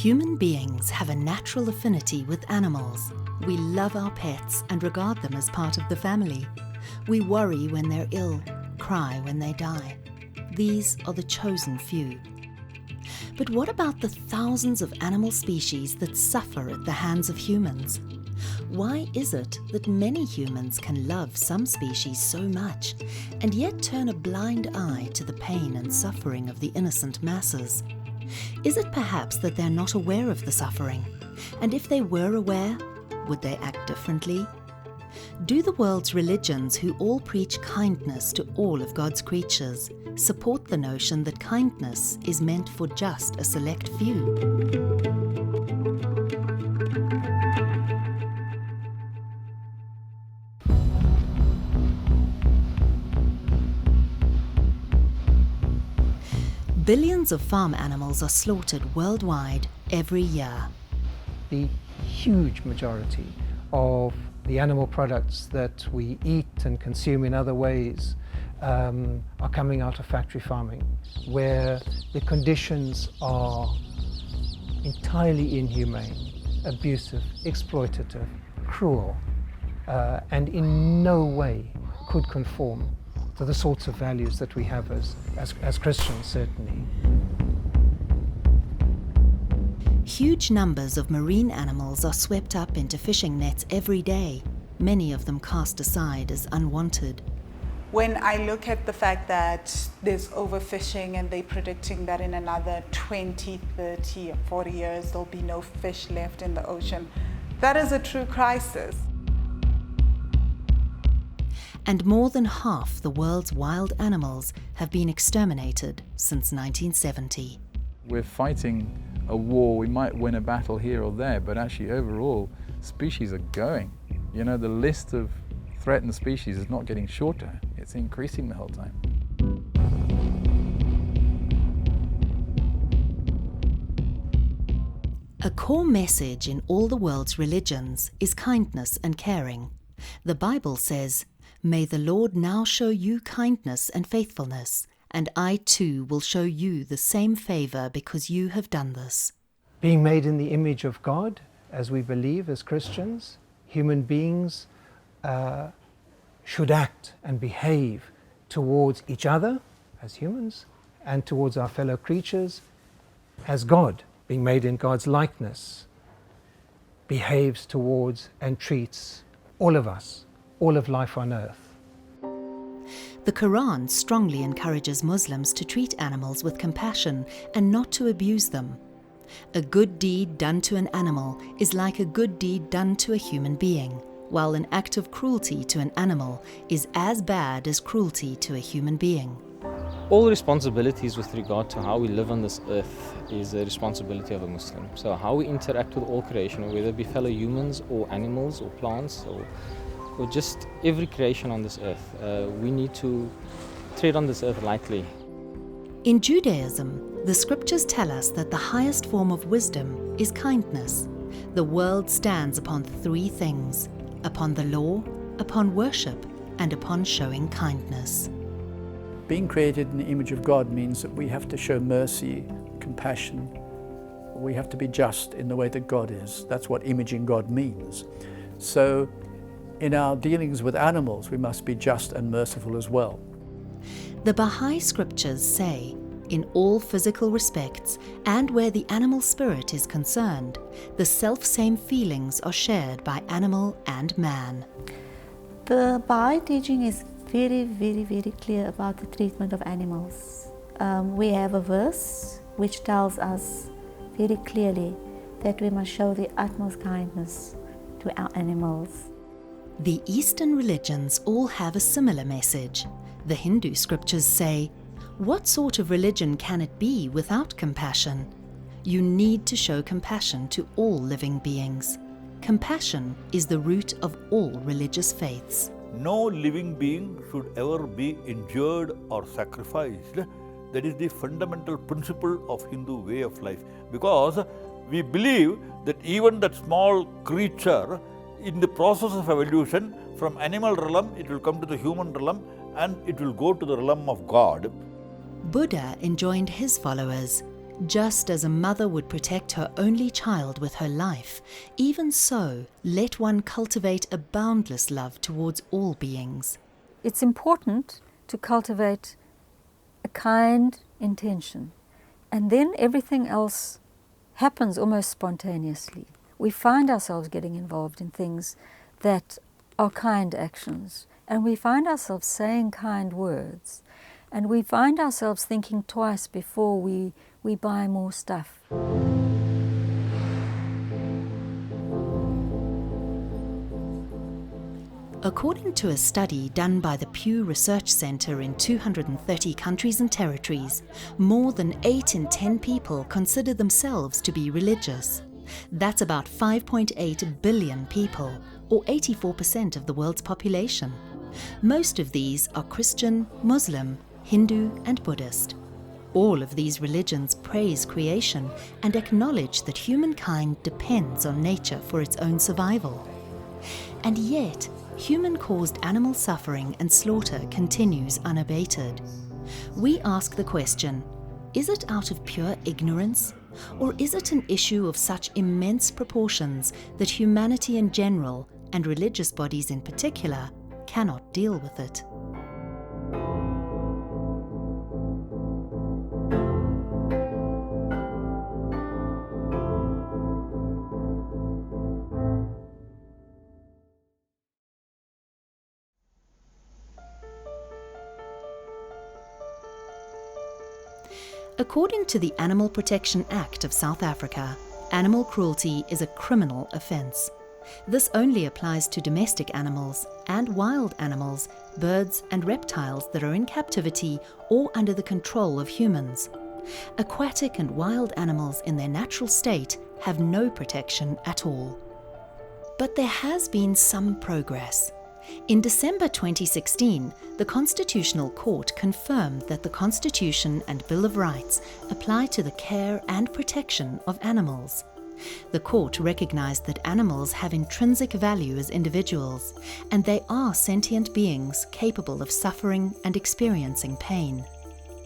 Human beings have a natural affinity with animals. We love our pets and regard them as part of the family. We worry when they're ill, cry when they die. These are the chosen few. But what about the thousands of animal species that suffer at the hands of humans? Why is it that many humans can love some species so much and yet turn a blind eye to the pain and suffering of the innocent masses? Is it perhaps that they're not aware of the suffering? And if they were aware, would they act differently? Do the world's religions, who all preach kindness to all of God's creatures, support the notion that kindness is meant for just a select few? Billions of farm animals are slaughtered worldwide every year. The huge majority of the animal products that we eat and consume in other ways are coming out of factory farming, where the conditions are entirely inhumane, abusive, exploitative, cruel, and in no way could conform to the sorts of values that we have as Christians, certainly. Huge numbers of marine animals are swept up into fishing nets every day, many of them cast aside as unwanted. When I look at the fact that there's overfishing and they're predicting that in another 20, 30, or 40 years there'll be no fish left in the ocean, that is a true crisis. And more than half the world's wild animals have been exterminated since 1970. We're fighting a war. We might win a battle here or there, but actually overall, species are going. You know, the list of threatened species is not getting shorter, it's increasing the whole time. A core message in all the world's religions is kindness and caring. The Bible says, "May the Lord now show you kindness and faithfulness, and I too will show you the same favor because you have done this." Being made in the image of God, as we believe as Christians, human beings should act and behave towards each other as humans and towards our fellow creatures as God, being made in God's likeness, behaves towards and treats all of us, all of life on earth. The Quran strongly encourages Muslims to treat animals with compassion and not to abuse them. A good deed done to an animal is like a good deed done to a human being, while an act of cruelty to an animal is as bad as cruelty to a human being. All responsibilities with regard to how we live on this earth is a responsibility of a Muslim. So how we interact with all creation, whether it be fellow humans or animals or plants or just every creation on this earth, we need to tread on this earth lightly. In Judaism, the scriptures tell us that the highest form of wisdom is kindness. The world stands upon three things: upon the law, upon worship, and upon showing kindness. Being created in the image of God means that we have to show mercy, compassion. We have to be just in the way that God is. That's what imaging God means. So in our dealings with animals, we must be just and merciful as well. The Baha'i scriptures say, in all physical respects and where the animal spirit is concerned, the self-same feelings are shared by animal and man. The Baha'i teaching is very, very, very clear about the treatment of animals. We have a verse which tells us very clearly that we must show the utmost kindness to our animals. The Eastern religions all have a similar message. The Hindu scriptures say, "What sort of religion can it be without compassion?" You need to show compassion to all living beings. Compassion is the root of all religious faiths. No living being should ever be injured or sacrificed. That is the fundamental principle of Hindu way of life, because we believe that even that small creature, in the process of evolution, from animal realm it will come to the human realm and it will go to the realm of God. Buddha enjoined his followers, Just as a mother would protect her only child with her life, even so, let one cultivate a boundless love towards all beings. It's important to cultivate a kind intention, and then everything else happens almost spontaneously. We find ourselves getting involved in things that are kind actions, and we find ourselves saying kind words, and we find ourselves thinking twice before we buy more stuff. According to a study done by the Pew Research Center in 230 countries and territories, more than 8 in 10 people consider themselves to be religious. That's about 5.8 billion people, or 84% of the world's population. Most of these are Christian, Muslim, Hindu, and Buddhist. All of these religions praise creation and acknowledge that humankind depends on nature for its own survival. And yet, human-caused animal suffering and slaughter continues unabated. We ask the question, is it out of pure ignorance? Or is it an issue of such immense proportions that humanity in general, and religious bodies in particular, cannot deal with it? According to the Animal Protection Act of South Africa, animal cruelty is a criminal offence. This only applies to domestic animals and wild animals, birds and reptiles that are in captivity or under the control of humans. Aquatic and wild animals in their natural state have no protection at all. But there has been some progress. In December 2016, the Constitutional Court confirmed that the Constitution and Bill of Rights apply to the care and protection of animals. The court recognized that animals have intrinsic value as individuals, and they are sentient beings capable of suffering and experiencing pain.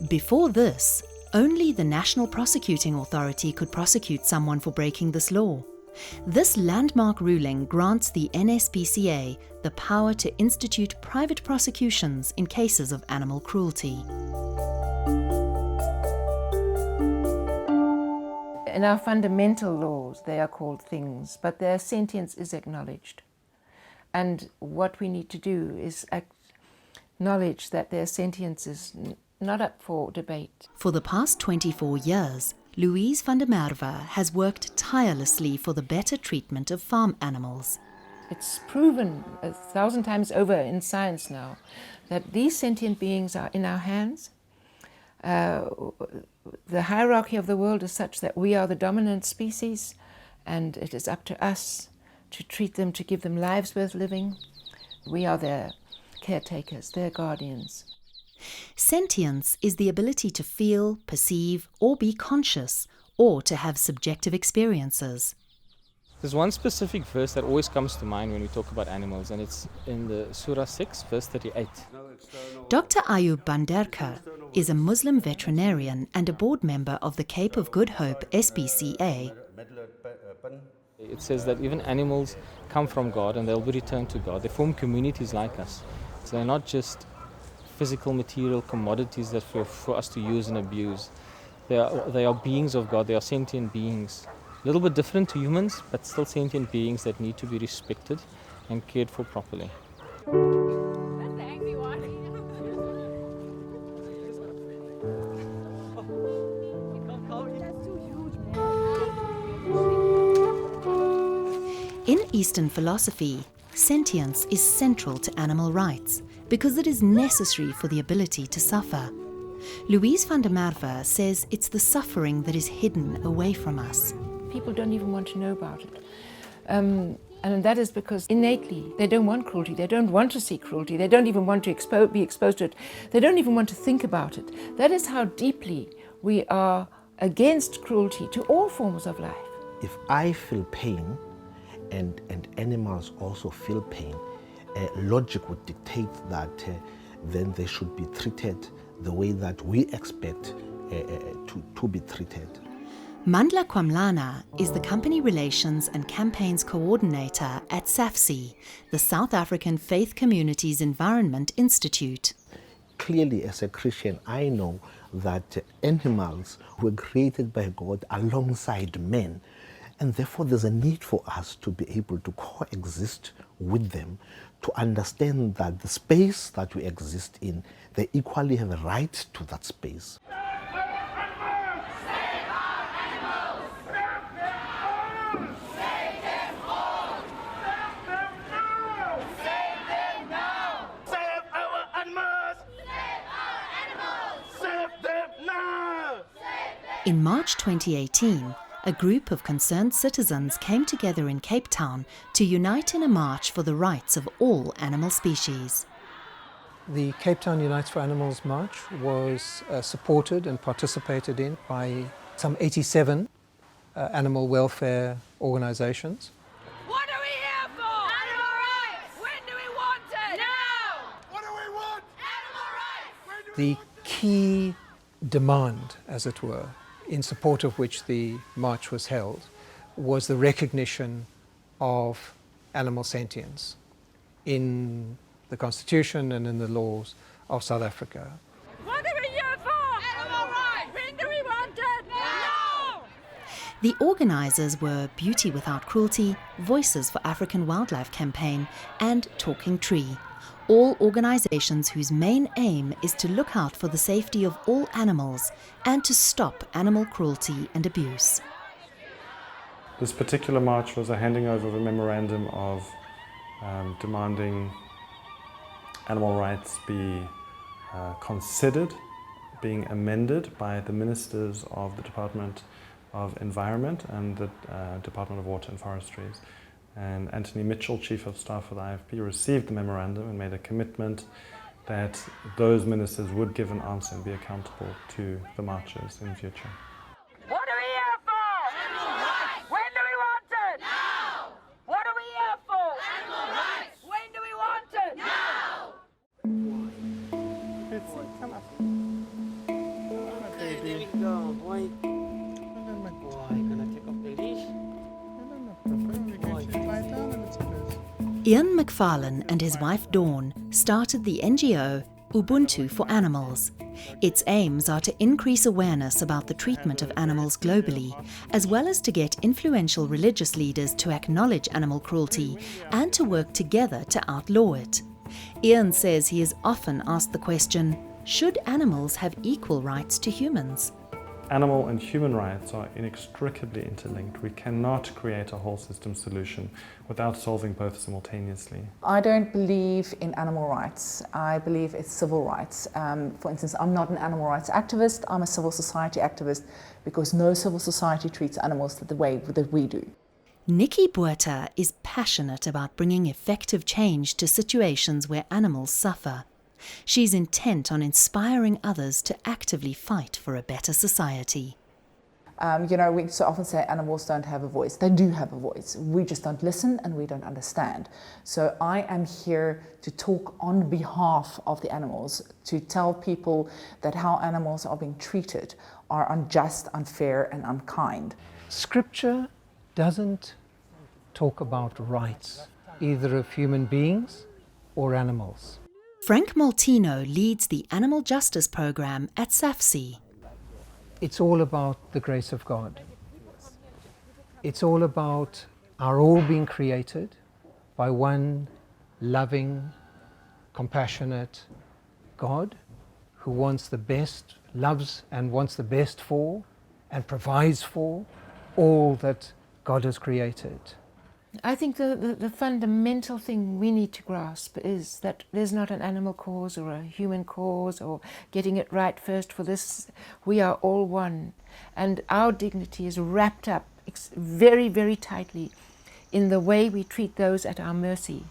Before this, only the National Prosecuting Authority could prosecute someone for breaking this law. This landmark ruling grants the NSPCA the power to institute private prosecutions in cases of animal cruelty. In our fundamental laws, they are called things, but their sentience is acknowledged. And what we need to do is acknowledge that their sentience is not up for debate. For the past 24 years, Louise van der Merwe has worked tirelessly for the better treatment of farm animals. It's proven 1,000 times over in science now that these sentient beings are in our hands. The hierarchy of the world is such that we are the dominant species, and it is up to us to treat them, to give them lives worth living. We are their caretakers, their guardians. Sentience is the ability to feel, perceive, or be conscious, or to have subjective experiences. There's one specific verse that always comes to mind when we talk about animals, and it's in the Surah 6, verse 38. Dr. Ayub Banderkar is a Muslim veterinarian and a board member of the Cape of Good Hope SPCA. It says that even animals come from God and they'll be returned to God. They form communities like us. So they're not just physical material commodities that for us to use and abuse. They are beings of God. They are sentient beings. A little bit different to humans, but still sentient beings that need to be respected and cared for properly. In Eastern philosophy, sentience is central to animal rights because it is necessary for the ability to suffer. Louise van der Merwe says it's the suffering that is hidden away from us. People don't even want to know about it. And that is because innately they don't want cruelty, they don't want to see cruelty, they don't even want to be exposed to it, they don't even want to think about it. That is how deeply we are against cruelty to all forms of life. If I feel pain and animals also feel pain, logic would dictate that then they should be treated the way that we expect to be treated. Mandla Kwamlana is the Company Relations and Campaigns Coordinator at SABC, the South African Faith Communities Environment Institute. Clearly, as a Christian, I know that animals were created by God alongside men, and therefore there's a need for us to be able to coexist with them, to understand that the space that we exist in, they equally have a right to that space. In March 2018, a group of concerned citizens came together in Cape Town to unite in a march for the rights of all animal species. The Cape Town Unites for Animals March was supported and participated in by some 87 animal welfare organizations. What are we here for? Animal rights! When do we want it? Now! What do we want? Animal rights! The key demand, as it were, in support of which the march was held, was the recognition of animal sentience in the Constitution and in the laws of South Africa. What are we here for? Animal rights! When do we want it? Now! The organisers were Beauty Without Cruelty, Voices for African Wildlife Campaign and Talking Tree, all organisations whose main aim is to look out for the safety of all animals and to stop animal cruelty and abuse. This particular march was a handing over of a memorandum of demanding animal rights be considered being amended by the ministers of the Department of Environment and the Department of Water and Forestries. And Anthony Mitchell, Chief of Staff for the IFP, received the memorandum and made a commitment that those ministers would give an answer and be accountable to the marchers in the future. What are we here for? Animal rights! When do we want it? Now! What are we here for? Animal rights! When do we want it? Now! Okay, there we go, boy. Boy, gonna take off the leash. Ian McFarlane and his wife Dawn started the NGO Ubuntu for Animals. Its aims are to increase awareness about the treatment of animals globally, as well as to get influential religious leaders to acknowledge animal cruelty and to work together to outlaw it. Ian says he is often asked the question, should animals have equal rights to humans? Animal and human rights are inextricably interlinked. We cannot create a whole system solution without solving both simultaneously. I don't believe in animal rights. I believe it's civil rights. For instance, I'm not an animal rights activist. I'm a civil society activist because no civil society treats animals the way that we do. Nikki Buerta is passionate about bringing effective change to situations where animals suffer. She's intent on inspiring others to actively fight for a better society. We so often say animals don't have a voice. They do have a voice. We just don't listen and we don't understand. So I am here to talk on behalf of the animals, to tell people that how animals are being treated are unjust, unfair and unkind. Scripture doesn't talk about rights, either of human beings or animals. Frank Maltino leads the Animal Justice Program at SABC. It's all about the grace of God. It's all about our all being created by one loving, compassionate God who wants the best, loves and wants the best for and provides for all that God has created. I think the fundamental thing we need to grasp is that there's not an animal cause or a human cause or getting it right first for this. We are all one. And our dignity is wrapped up very, very tightly in the way we treat those at our mercy.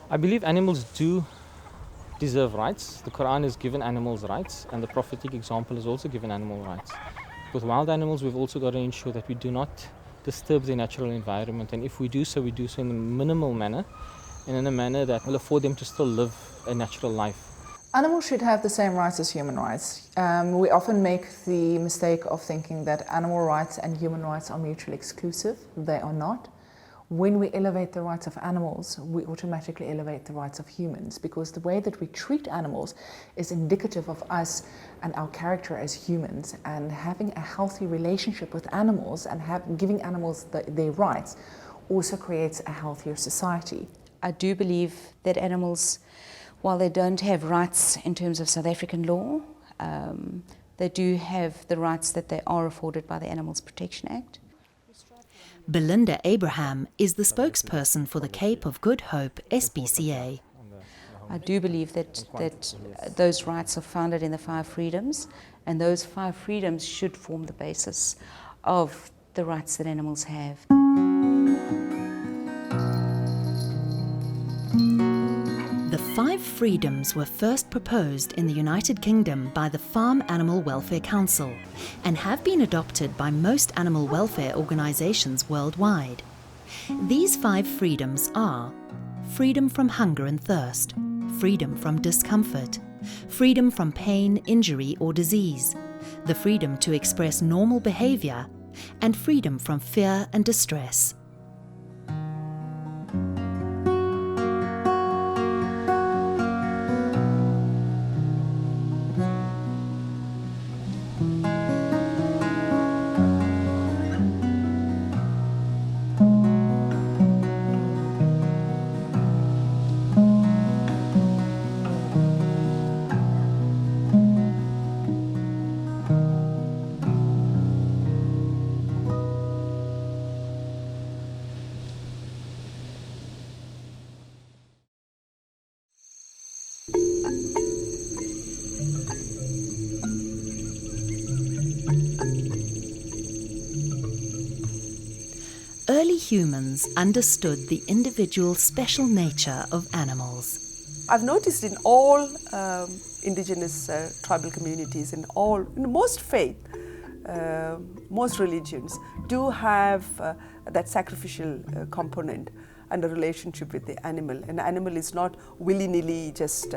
I believe animals do deserve rights. The Quran has given animals rights, and the prophetic example has also given animal rights. With wild animals, we've also got to ensure that we do not disturb their natural environment, and if we do so in a minimal manner and in a manner that will afford them to still live a natural life. Animals should have the same rights as human rights. We often make the mistake of thinking that animal rights and human rights are mutually exclusive. They are not. When we elevate the rights of animals, we automatically elevate the rights of humans, because the way that we treat animals is indicative of us and our character as humans. And having a healthy relationship with animals and giving animals their rights also creates a healthier society. I do believe that animals, while they don't have rights in terms of South African law, they do have the rights that they are afforded by the Animals Protection Act. Belinda Abraham is the spokesperson for the Cape of Good Hope SPCA. I do believe that those rights are founded in the 5 freedoms, and those 5 freedoms should form the basis of the rights that animals have. The 5 freedoms were first proposed in the United Kingdom by the Farm Animal Welfare Council and have been adopted by most animal welfare organisations worldwide. These 5 freedoms are freedom from hunger and thirst, freedom from discomfort, freedom from pain, injury or disease, the freedom to express normal behaviour, and freedom from fear and distress. Early humans understood the individual special nature of animals. I've noticed in all indigenous tribal communities, in most faith, most religions do have that sacrificial component and a relationship with the animal. An animal is not willy-nilly just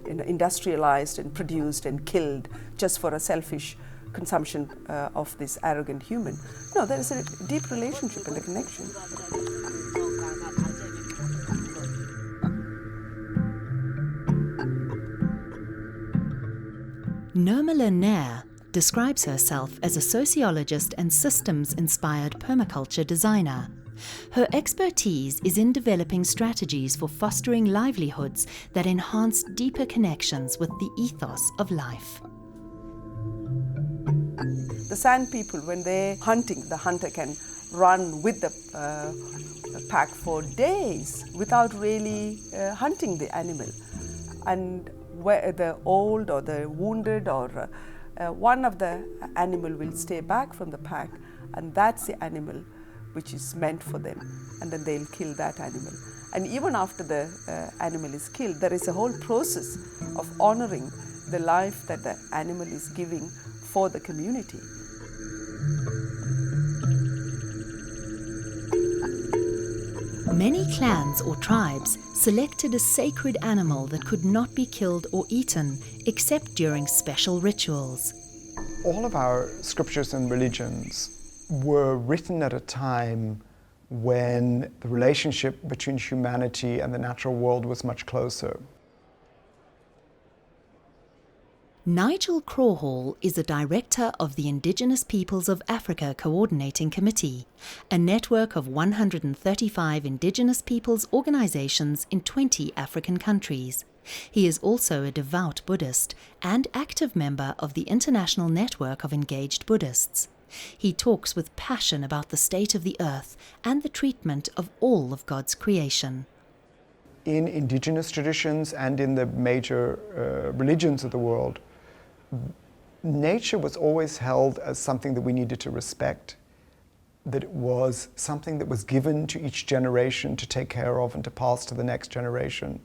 industrialized and produced and killed just for a selfish consumption of this arrogant human. No, there is a deep relationship and a connection. Nirmala Nair describes herself as a sociologist and systems-inspired permaculture designer. Her expertise is in developing strategies for fostering livelihoods that enhance deeper connections with the ethos of life. The sand people, when they're hunting, the hunter can run with the pack for days without really hunting the animal. And where the old or the wounded or one of the animal will stay back from the pack, and that's the animal which is meant for them, and then they'll kill that animal. And even after the animal is killed, there is a whole process of honoring the life that the animal is giving for the community. Many clans or tribes selected a sacred animal that could not be killed or eaten except during special rituals. All of our scriptures and religions were written at a time when the relationship between humanity and the natural world was much closer. Nigel Crawhall is a director of the Indigenous Peoples of Africa Coordinating Committee, a network of 135 Indigenous peoples organizations in 20 African countries. He is also a devout Buddhist and active member of the International Network of Engaged Buddhists. He talks with passion about the state of the earth and the treatment of all of God's creation. In indigenous traditions and in the major religions of the world, nature was always held as something that we needed to respect, that it was something that was given to each generation to take care of and to pass to the next generation.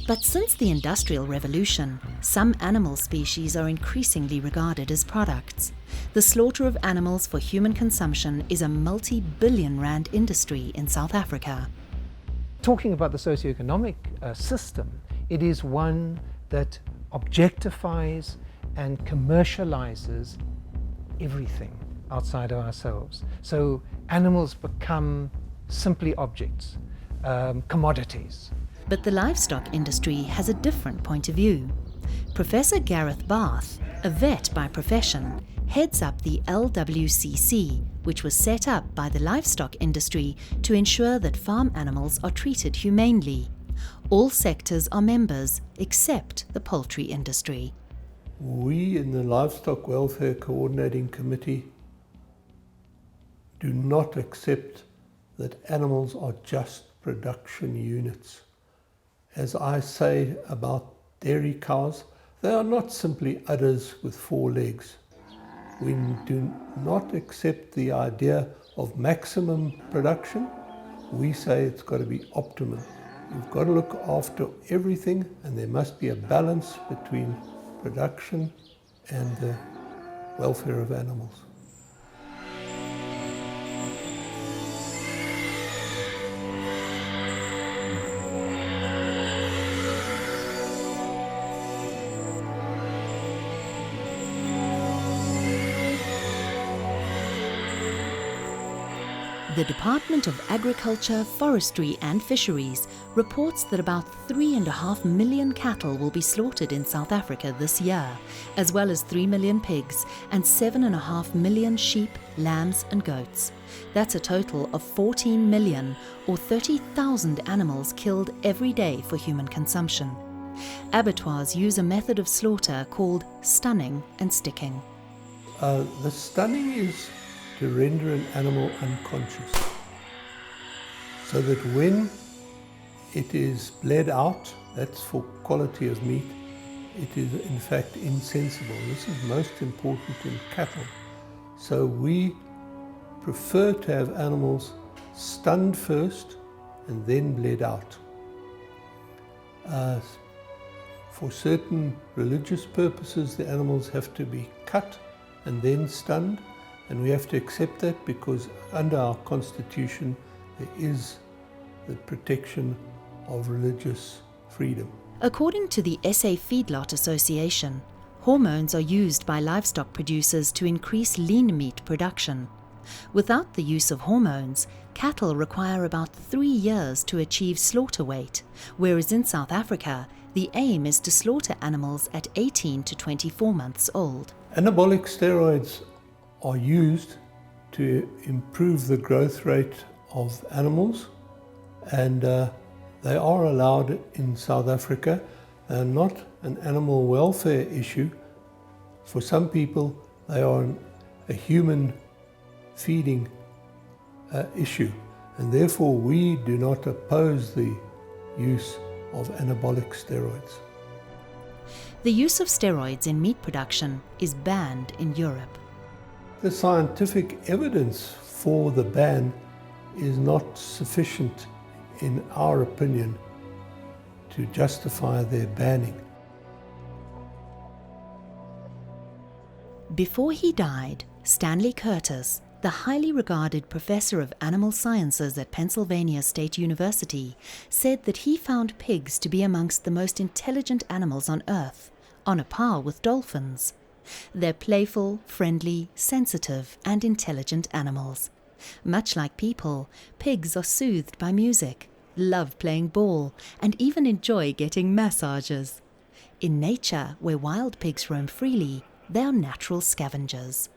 But since the Industrial Revolution, some animal species are increasingly regarded as products. The slaughter of animals for human consumption is a multi-billion rand industry in South Africa. talking about the socioeconomic system, it is one that objectifies and commercializes everything outside of ourselves. So animals become simply objects, commodities. But the livestock industry has a different point of view. Professor Gareth Barth, a vet by profession, heads up the LWCC, which was set up by the livestock industry to ensure that farm animals are treated humanely. All sectors are members except the poultry industry. We in the Livestock Welfare Coordinating Committee do not accept that animals are just production units. As I say about dairy cows, they are not simply udders with 4 legs. We do not accept the idea of maximum production. We say it's got to be optimum. You've got to look after everything, and there must be a balance between production and the welfare of animals. The Department of Agriculture, Forestry and Fisheries reports that about 3.5 million cattle will be slaughtered in South Africa this year, as well as 3 million pigs and 7.5 million sheep, lambs and goats. That's a total of 14 million or 30,000 animals killed every day for human consumption. Abattoirs use a method of slaughter called stunning and sticking. The stunning is to render an animal unconscious, so that when it is bled out, that's for quality of meat, it is in fact insensible. This is most important in cattle. So we prefer to have animals stunned first and then bled out. For certain religious purposes, the animals have to be cut and then stunned. And we have to accept that because under our constitution there is the protection of religious freedom. According to the SA Feedlot Association, hormones are used by livestock producers to increase lean meat production. Without the use of hormones, cattle require about 3 years to achieve slaughter weight, whereas in South Africa, the aim is to slaughter animals at 18 to 24 months old. Anabolic steroids are used to improve the growth rate of animals, and they are allowed in South Africa. They are not an animal welfare issue. For some people, they are a human feeding issue, and therefore we do not oppose the use of anabolic steroids. The use of steroids in meat production is banned in Europe. The scientific evidence for the ban is not sufficient, in our opinion, to justify their banning. Before he died, Stanley Curtis, the highly regarded professor of animal sciences at Pennsylvania State University, said that he found pigs to be amongst the most intelligent animals on Earth, on a par with dolphins. They're playful, friendly, sensitive and intelligent animals. Much like people, pigs are soothed by music, love playing ball and even enjoy getting massages. In nature, where wild pigs roam freely, they are natural scavengers.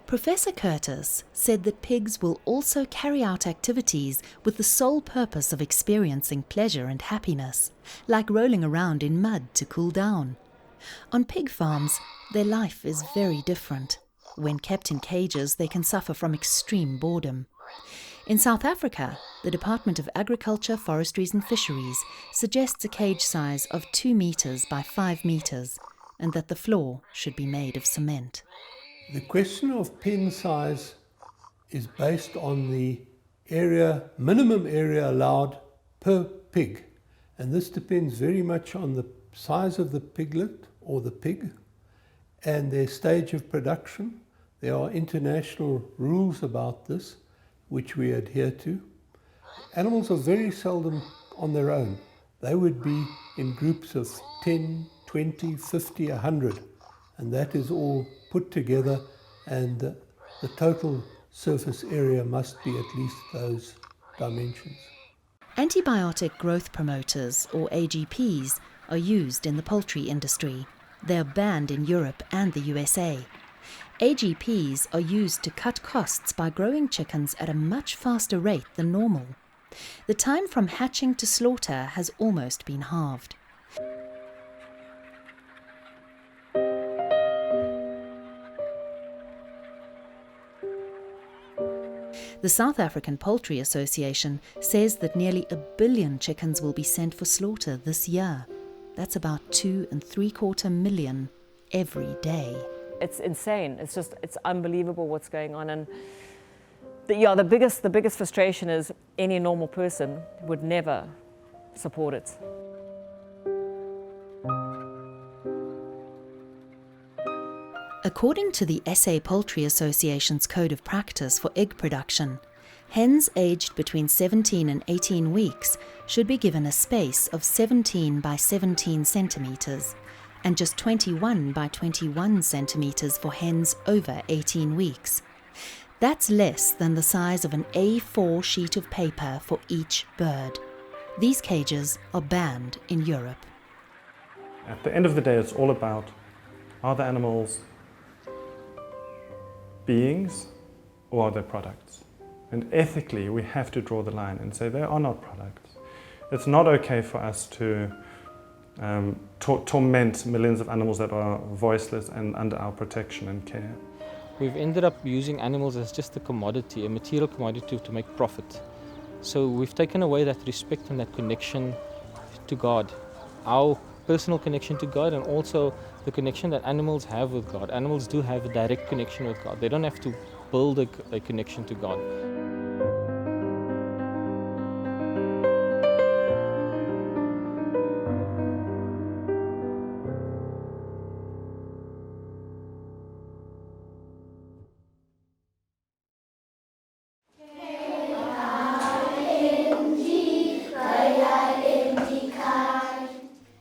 Professor Curtis said that pigs will also carry out activities with the sole purpose of experiencing pleasure and happiness, like rolling around in mud to cool down. On pig farms, their life is very different. When kept in cages, they can suffer from extreme boredom. In South Africa, the Department of Agriculture, Forestries and Fisheries suggests a cage size of 2 meters by 5 meters, and that the floor should be made of cement. The question of pen size is based on the minimum area allowed per pig, and this depends very much on the size of the piglet or the pig and their stage of production. There are international rules about this which we adhere to, Animals are very seldom on their own. They would be in groups of 10, 20, 50, 100, and that is all put together, and the total surface area must be at least those dimensions. Antibiotic growth promoters, or AGPs, are used in the poultry industry. They are banned in Europe and the USA. AGPs are used to cut costs by growing chickens at a much faster rate than normal. The time from hatching to slaughter has almost been halved. The South African Poultry Association says that nearly 1 billion chickens will be sent for slaughter this year. That's about 2.75 million every day. It's insane. It's unbelievable what's going on. And the biggest frustration is any normal person would never support it. According to the SA Poultry Association's Code of Practice for egg production, hens aged between 17 and 18 weeks should be given a space of 17 by 17 centimetres and just 21 by 21 centimetres for hens over 18 weeks. That's less than the size of an A4 sheet of paper for each bird. These cages are banned in Europe. At the end of the day, it's all about, are the animals beings or are they products? And ethically, we have to draw the line and say they are not products. It's not okay for us to torment millions of animals that are voiceless and under our protection and care. We've ended up using animals as just a commodity, a material commodity to make profit. So we've taken away that respect and that connection to God, our personal connection to God, and also the connection that animals have with God. Animals do have a direct connection with God. They don't have to build a connection to God.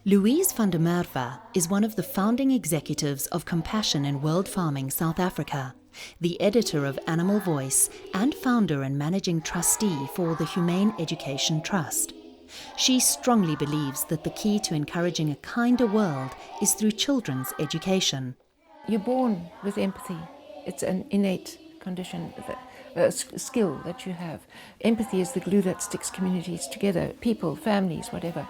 Louise van der Merwe is one of the founding executives of Compassion in World Farming South Africa, the editor of Animal Voice, and founder and managing trustee for the Humane Education Trust. She strongly believes that the key to encouraging a kinder world is through children's education. You're born with empathy. It's an innate condition, a skill that you have. Empathy is the glue that sticks communities together, people, families, whatever.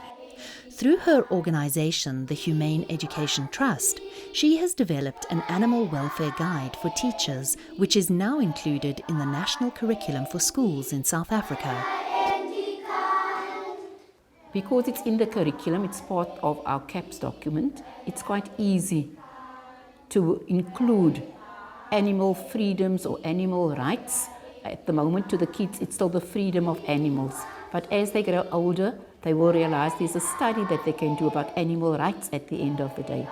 Through her organisation, the Humane Education Trust, she has developed an animal welfare guide for teachers, which is now included in the national curriculum for schools in South Africa. Because it's in the curriculum, it's part of our CAPS document, it's quite easy to include animal freedoms or animal rights. At the moment, to the kids, it's still the freedom of animals. But as they grow older, they will realize there's a study that they can do about animal rights at the end of the day.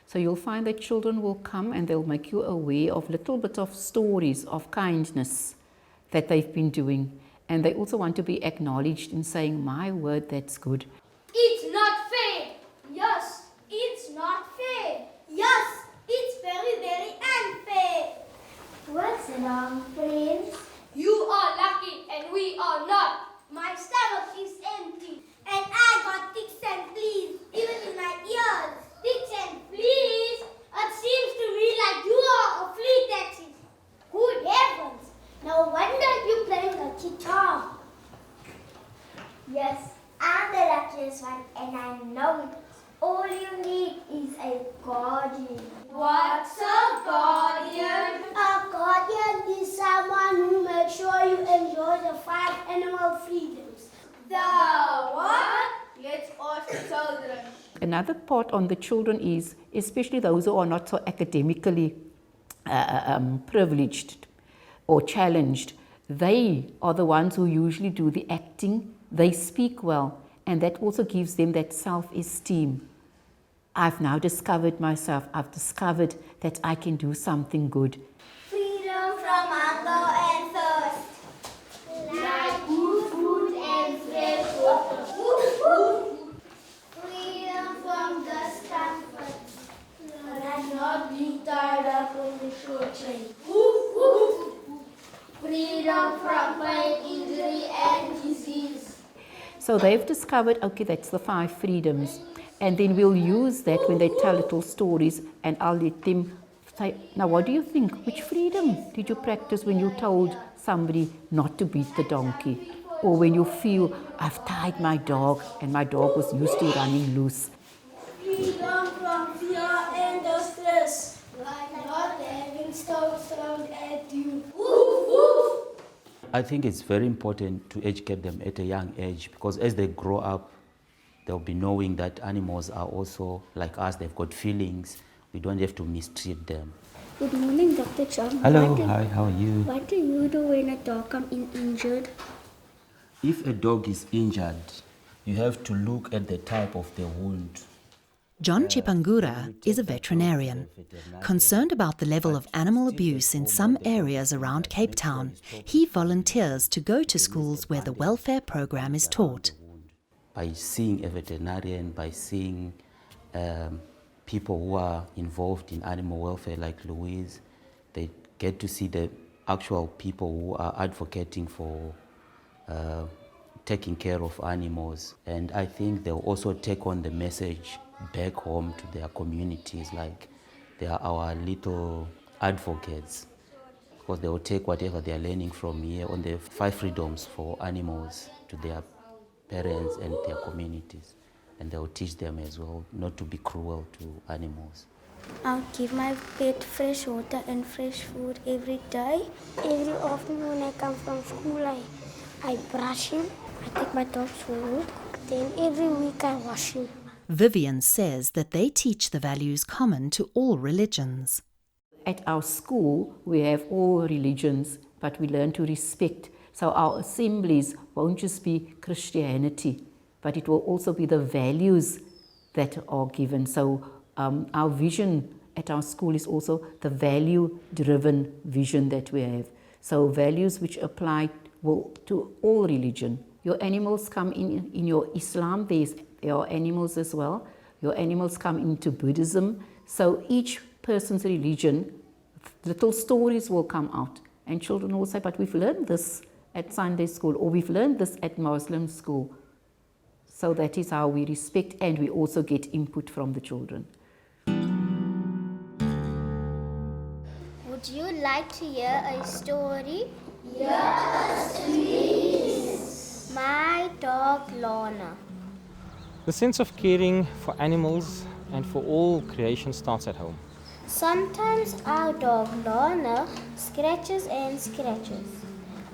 So you'll find that children will come and they'll make you aware of little bit of stories of kindness that they've been doing. And they also want to be acknowledged in saying, my word, that's good. It's not fair. Yes, it's not fair. Yes, it's very, very unfair. What's wrong, friends? You are lucky and we are not. My stomach is empty and I got ticks and fleas, even in my ears. Ticks and fleas? It seems to me like you are a flea taxi. Good heavens, no wonder you're playing a guitar. Yes, I'm the luckiest one and I know it. All you need is a guardian. What's a guardian? A guardian is someone who makes sure you enjoy the 5 animal freedoms. The what? Let's ask the children. Another part on the children is, especially those who are not so academically privileged or challenged, they are the ones who usually do the acting. They speak well, and that also gives them that self-esteem. I've now discovered myself. I've discovered that I can do something good. Freedom from pain, injury and disease. So they've discovered, okay, that's the 5 freedoms. And then we'll use that when they tell little stories, and I'll let them say, now what do you think? Which freedom did you practice when you told somebody not to beat the donkey? Or when you feel, I've tied my dog and my dog was used to running loose. Freedom from fear and distress, like not having stones thrown at you. Woof, woof. I think it's very important to educate them at a young age, because as they grow up, they'll be knowing that animals are also like us, they've got feelings. We don't have to mistreat them. Good morning, Dr. John. Hello, hi, how are you? What do you do when a dog comes in injured? If a dog is injured, you have to look at the type of the wound. John Chipangura is a veterinarian. Concerned about the level of animal abuse in some areas around Cape Town, he volunteers to go to schools where the welfare program is taught. By seeing a veterinarian, by seeing people who are involved in animal welfare like Louise, they get to see the actual people who are advocating for taking care of animals. And I think they'll also take on the message back home to their communities, like they are our little advocates, because they will take whatever they are learning from here on the 5 freedoms for animals to their parents and their communities, and they will teach them as well not to be cruel to animals. I'll give my pet fresh water and fresh food every day. Every afternoon when I come from school, I brush him, I take my dog for a walk, then every week I wash him. Vivian says that they teach the values common to all religions. At our school, we have all religions, but we learn to respect. So our assemblies won't just be Christianity, but it will also be the values that are given. So our vision at our school is also the value-driven vision that we have. So values which apply to all religion. Your animals come in your Islam, there are animals as well. Your animals come into Buddhism. So each person's religion, little stories will come out. And children will say, but we've learned this at Sunday school, or we've learned this at Muslim school. So that is how we respect, and we also get input from the children. Would you like to hear a story? Yes, please. My dog Lorna. The sense of caring for animals and for all creation starts at home. Sometimes our dog Lorna scratches and scratches.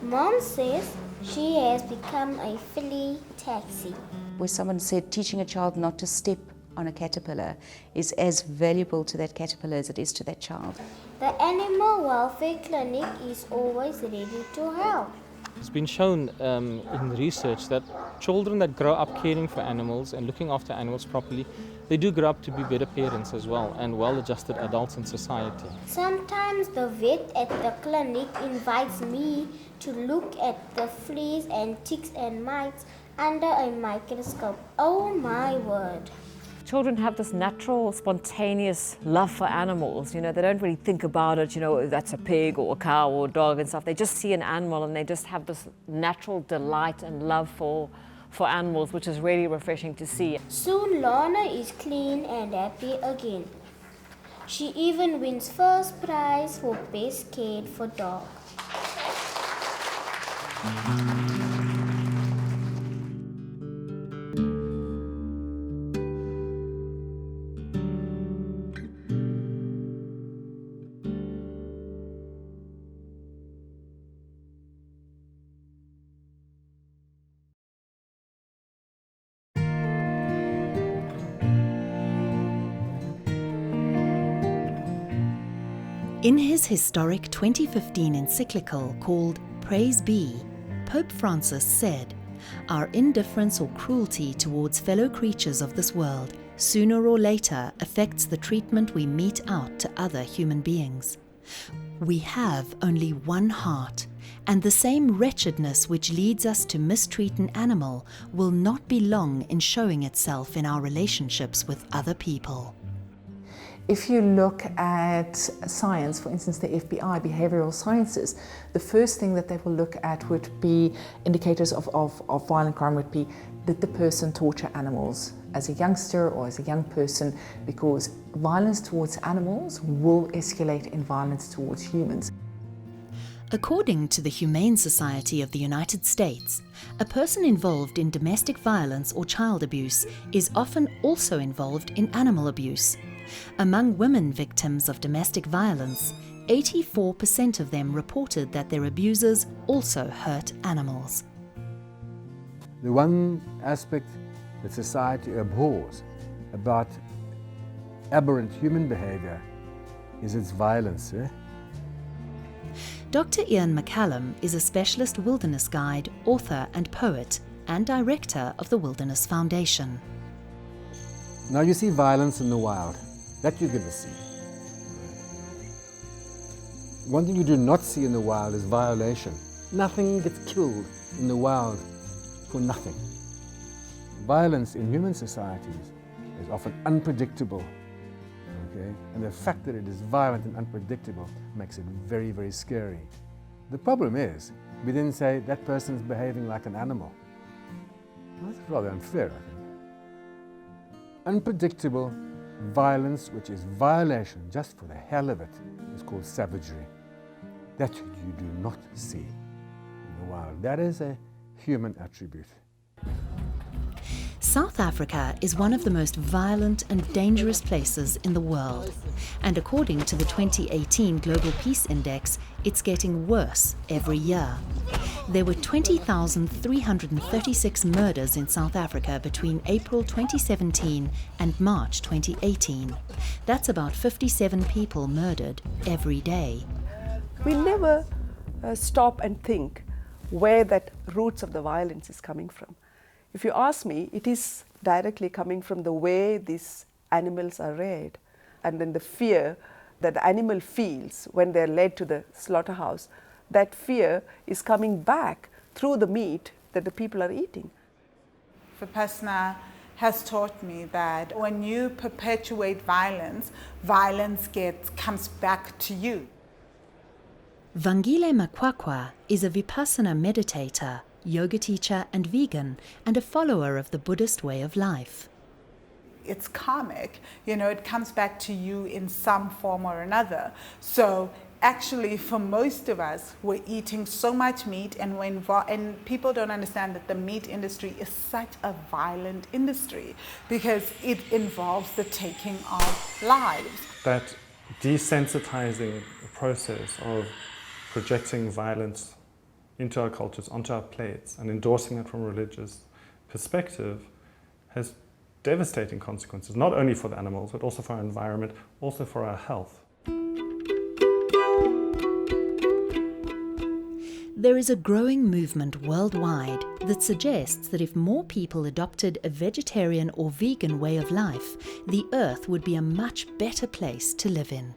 Mom says she has become a flea taxi. Where someone said teaching a child not to step on a caterpillar is as valuable to that caterpillar as it is to that child. The animal welfare clinic is always ready to help. It's been shown in research that children that grow up caring for animals and looking after animals properly, they do grow up to be better parents as well and well-adjusted adults in society. Sometimes the vet at the clinic invites me to look at the fleas and ticks and mites under a microscope. Oh my word. Children have this natural, spontaneous love for animals. You know, they don't really think about it, you know, that's a pig or a cow or a dog and stuff. They just see an animal and they just have this natural delight and love for animals, which is really refreshing to see. Soon Lorna is clean and happy again. She even wins first prize for best cared for dog. In his historic 2015 encyclical called Praise Be, Pope Francis said, "Our indifference or cruelty towards fellow creatures of this world sooner or later affects the treatment we mete out to other human beings. We have only one heart, and the same wretchedness which leads us to mistreat an animal will not be long in showing itself in our relationships with other people." If you look at science, for instance, the FBI, behavioral sciences, the first thing that they will look at would be indicators of violent crime would be, did the person torture animals as a youngster or as a young person, because violence towards animals will escalate in violence towards humans. According to the Humane Society of the United States, a person involved in domestic violence or child abuse is often also involved in animal abuse. Among women victims of domestic violence, 84% of them reported that their abusers also hurt animals. The one aspect that society abhors about aberrant human behavior is its violence. Dr. Ian McCallum is a specialist wilderness guide, author and poet, and director of the Wilderness Foundation. Now you see violence in the wild. That you're going to see. One thing you do not see in the wild is violation. Nothing gets killed in the wild for nothing. Violence in human societies is often unpredictable. Okay? And the fact that it is violent and unpredictable makes it very, very scary. The problem is, we then say that person's behaving like an animal. That's rather unfair, I think. Unpredictable violence, which is violation just for the hell of it, is called savagery. That you do not see in the wild. That is a human attribute. South Africa is one of the most violent and dangerous places in the world. And according to the 2018 Global Peace Index, it's getting worse every year. There were 20,336 murders in South Africa between April 2017 and March 2018. That's about 57 people murdered every day. We never stop and think where that roots of the violence is coming from. If you ask me, it is directly coming from the way these animals are reared, and then the fear that the animal feels when they're led to the slaughterhouse. That fear is coming back through the meat that the people are eating. Vipassana has taught me that when you perpetuate violence, violence comes back to you. Vangile Makwakwa is a Vipassana meditator, yoga teacher and vegan, and a follower of the Buddhist way of life. It's karmic, it comes back to you in some form or another. So actually, for most of us, we're eating so much meat, and people don't understand that the meat industry is such a violent industry because it involves the taking of lives. That desensitizing process of projecting violence into our cultures, onto our plates, and endorsing it from a religious perspective has devastating consequences, not only for the animals, but also for our environment, also for our health. There is a growing movement worldwide that suggests that if more people adopted a vegetarian or vegan way of life, the earth would be a much better place to live in.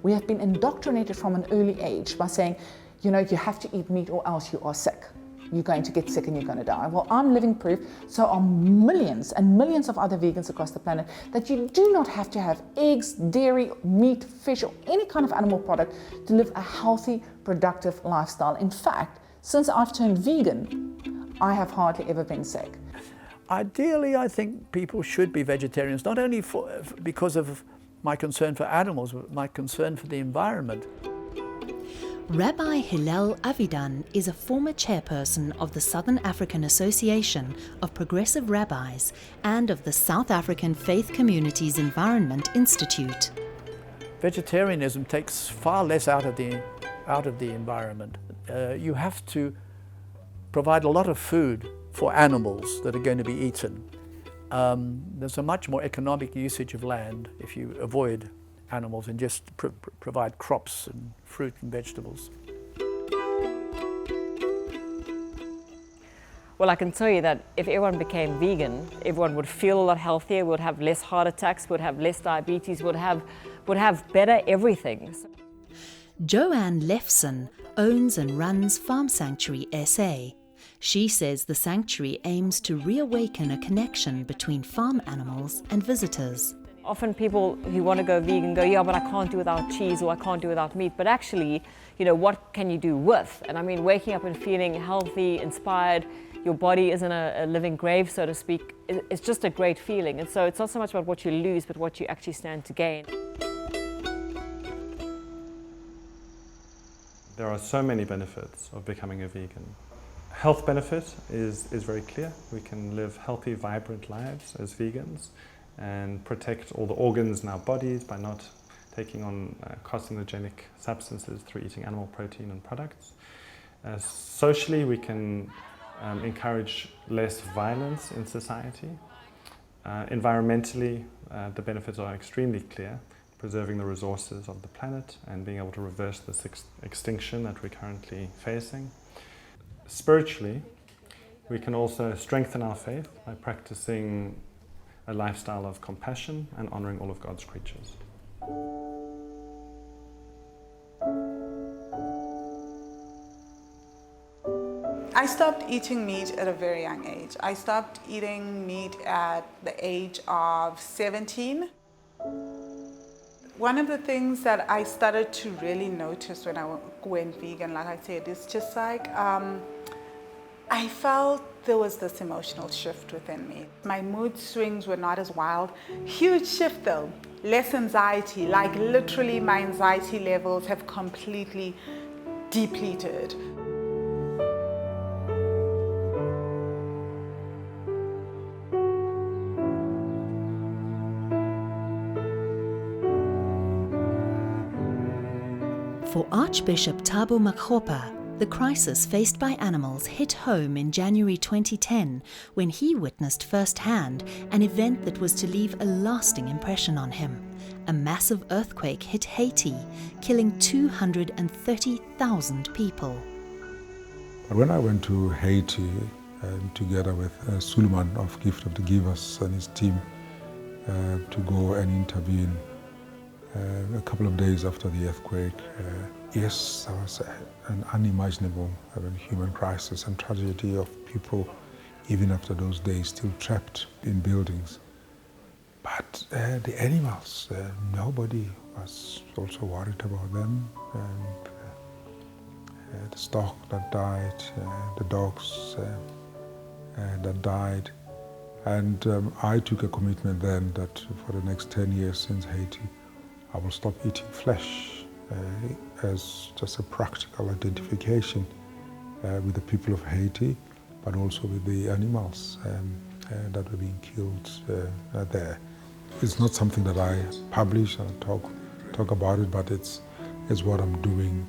We have been indoctrinated from an early age by saying, you have to eat meat or else you are sick. You're going to get sick and you're going to die. Well, I'm living proof, so are millions and millions of other vegans across the planet, that you do not have to have eggs, dairy, meat, fish, or any kind of animal product to live a healthy, productive lifestyle. In fact, since I've turned vegan, I have hardly ever been sick. Ideally, I think people should be vegetarians, not only because of my concern for animals, but my concern for the environment. Rabbi Hillel Avidan is a former chairperson of the Southern African Association of Progressive Rabbis and of the South African Faith Communities Environment Institute. Vegetarianism takes far less out of the environment. You have to provide a lot of food for animals that are going to be eaten. There's a much more economic usage of land if you avoid animals and just provide crops and fruit and vegetables. Well, I can tell you that if everyone became vegan, everyone would feel a lot healthier, would have less heart attacks, would have less diabetes, would have better everything. Joanne Lefson owns and runs Farm Sanctuary SA. She says the sanctuary aims to reawaken a connection between farm animals and visitors. Often people who want to go vegan go, yeah, but I can't do without cheese or I can't do without meat. But actually, you know, what can you do with? And I mean, waking up and feeling healthy, inspired, your body isn't a living grave, so to speak, it's just a great feeling. And so it's not so much about what you lose, but what you actually stand to gain. There are so many benefits of becoming a vegan. Health benefit is very clear. We can live healthy, vibrant lives as vegans and protect all the organs in our bodies by not taking on carcinogenic substances through eating animal protein and products. Socially, we can encourage less violence in society. Environmentally, the benefits are extremely clear, preserving the resources of the planet and being able to reverse this extinction that we're currently facing. Spiritually, we can also strengthen our faith by practicing a lifestyle of compassion and honoring all of God's creatures. I stopped eating meat at a very young age. I stopped eating meat at the age of 17. One of the things that I started to really notice when I went vegan, like I said, is just like I felt there was this emotional shift within me. My mood swings were not as wild. Huge shift though, less anxiety, like literally my anxiety levels have completely depleted. For Archbishop Thabo Makgopa, the crisis faced by animals hit home in January 2010 when he witnessed firsthand an event that was to leave a lasting impression on him. A massive earthquake hit Haiti, killing 230,000 people. But when I went to Haiti, together with Suleiman of Gift of the Givers and his team, to go and intervene a couple of days after the earthquake, yes, there was an unimaginable human crisis and tragedy of people, even after those days, still trapped in buildings. But the animals, nobody was also worried about them. The stock that died, the dogs that died. And I took a commitment then that for the next 10 years since Haiti, I will stop eating flesh as just a practical identification with the people of Haiti, but also with the animals that were being killed there. It's not something that I publish and talk about it, but it's what I'm doing.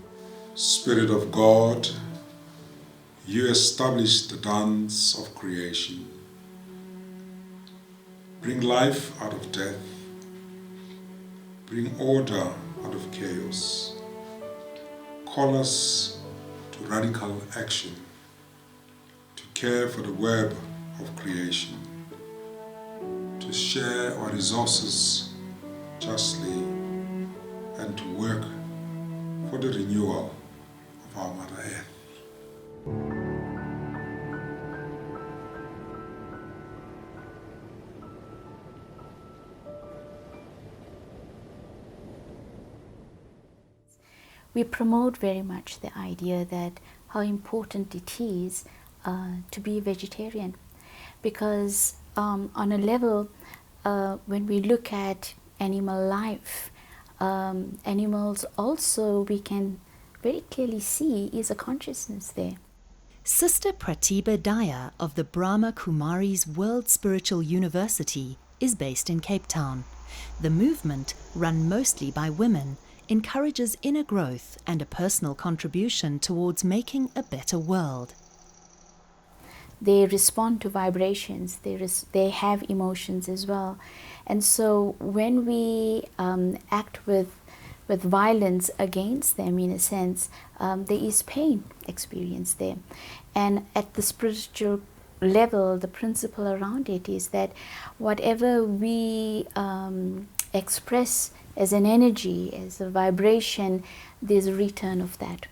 Spirit of God, you establish the dance of creation. Bring life out of death. Bring order out of chaos. Call us to radical action, to care for the web of creation, to share our resources justly, and to work for the renewal of our Mother Earth. We promote very much the idea that how important it is to be vegetarian, because on a level, when we look at animal life, animals also we can very clearly see is a consciousness there. Sister Pratibha Daya of the Brahma Kumaris World Spiritual University is based in Cape Town. The movement, run mostly by women, encourages inner growth and a personal contribution towards making a better world. They respond to vibrations, they have emotions as well. And so when we act with violence against them, in a sense, there is pain experienced there. And at the spiritual level, the principle around it is that whatever we express as an energy, as a vibration, there's a return of that.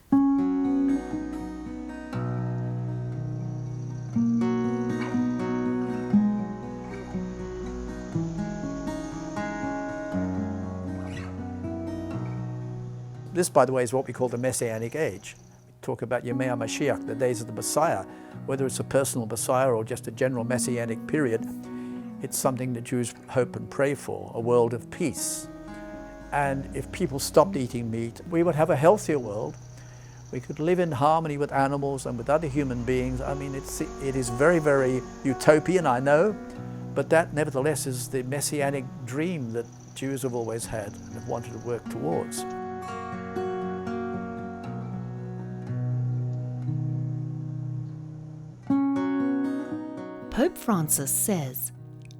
This, by the way, is what we call the Messianic age. We talk about Yemei HaMashiach, the days of the Messiah. Whether it's a personal Messiah or just a general Messianic period, it's something that Jews hope and pray for, a world of peace. And if people stopped eating meat, we would have a healthier world. We could live in harmony with animals and with other human beings. I mean, it is very, very utopian, I know, but that nevertheless is the Messianic dream that Jews have always had and have wanted to work towards. Pope Francis says,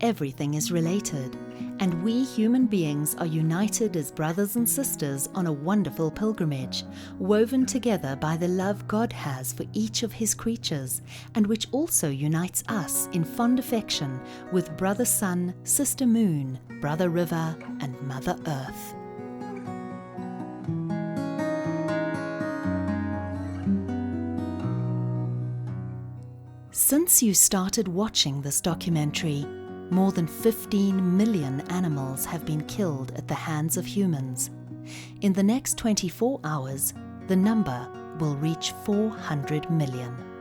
everything is related, and we human beings are united as brothers and sisters on a wonderful pilgrimage, woven together by the love God has for each of his creatures, and which also unites us in fond affection with Brother Sun, Sister Moon, Brother River, and Mother Earth. Since you started watching this documentary, more than 15 million animals have been killed at the hands of humans. In the next 24 hours, the number will reach 400 million.